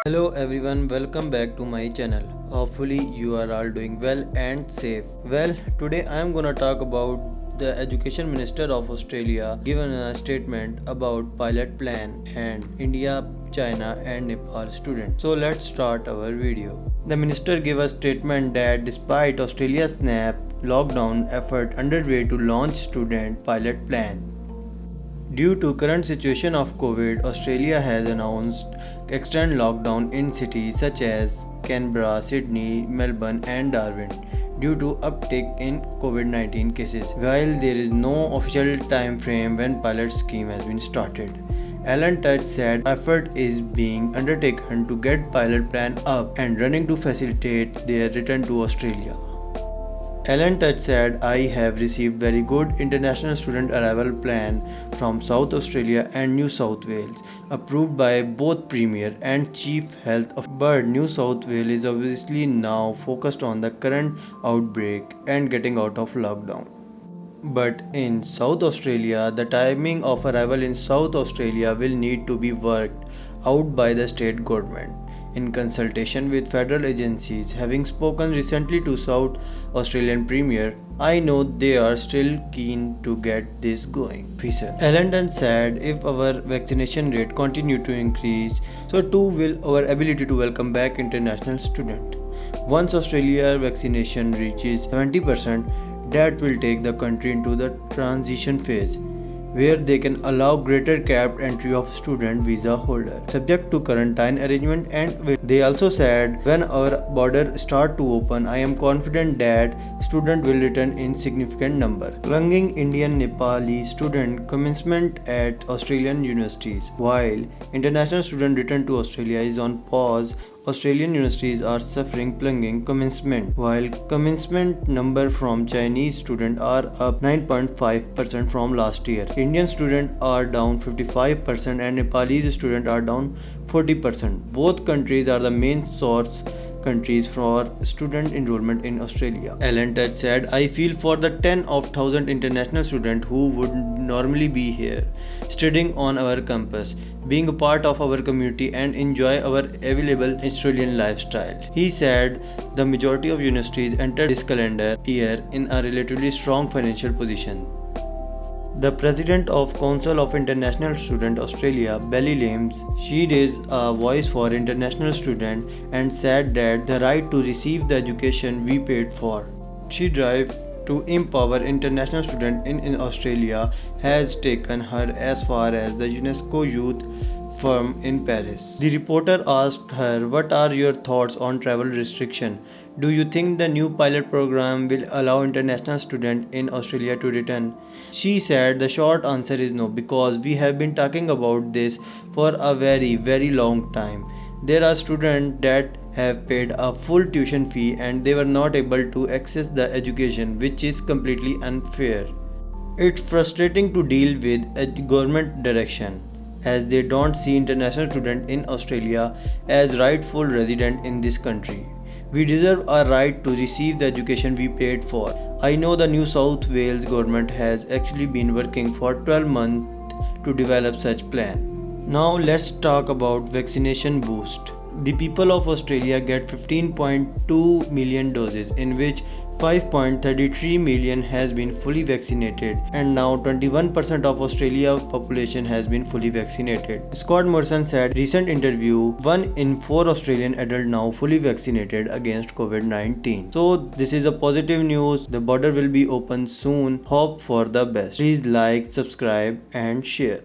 Hello everyone, welcome back to my channel. Hopefully you are all doing well and safe. Well, today I am gonna talk about the Education Minister of Australia given a statement about pilot plan and India, China and Nepal students. So let's start our video. The minister gave a statement that despite Australia's snap lockdown effort underway to launch student pilot plan, due to current situation of COVID, Australia has announced extended lockdown in cities such as Canberra, Sydney, Melbourne and Darwin due to uptick in COVID-19 cases. While there is no official time frame when pilot scheme has been started, Alan Tudge said effort is being undertaken to get pilot plan up and running to facilitate their return to Australia. Alan Tudge said, I have received very good international student arrival plan from South Australia and New South Wales, approved by both Premier and Chief Health Officer. But New South Wales is obviously now focused on the current outbreak and getting out of lockdown. But in South Australia, the timing of arrival in South Australia will need to be worked out by the state government in consultation with federal agencies. Having spoken recently to South Australian Premier, I know they are still keen to get this going. Officer Ellendon said if our vaccination rate continue to increase, so too will our ability to welcome back international students. Once Australia vaccination reaches 70%, that will take the country into the transition phase where they can allow greater capped entry of student visa holder subject to quarantine arrangement. And they also said when our border start to open, I am confident that student will return in significant number. Prolonging Indian Nepali student commencement at Australian universities. While international student return to Australia is on pause, Australian universities are suffering plunging commencement, while commencement number from Chinese students are up 9.5% from last year. Indian students are down 55% and Nepalese students are down 40%. Both countries are the main source countries for student enrollment in Australia. Alan Tudge said, I feel for the 10 of 1000 international students who would normally be here, studying on our campus, being a part of our community and enjoy our available Australian lifestyle. He said the majority of universities entered this calendar year in a relatively strong financial position. The president of Council of International Students Australia, Belly Lames, she raised a voice for international students and said that the right to receive the education we paid for. She drive to empower international students in Australia has taken her as far as the UNESCO Youth Forum in Paris. The reporter asked her, what are your thoughts on travel restriction? Do you think the new pilot program will allow international students in Australia to return? She said the short answer is no, because we have been talking about this for a very long time. There are students that have paid a full tuition fee and they were not able to access the education, which is completely unfair. It's frustrating to deal with a government direction, as they don't see international students in Australia as rightful residents in this country. We deserve a right to receive the education we paid for. I know the New South Wales government has actually been working for 12 months to develop such plan. Now let's talk about vaccination boost. The people of Australia get 15.2 million doses, in which 5.33 million has been fully vaccinated, and now 21% of Australia's population has been fully vaccinated. Scott Morrison said recent interview, 1 in 4 Australian adults now fully vaccinated against COVID-19. So this is a positive news. The border will be open soon. Hope for the best. Please like, subscribe and share.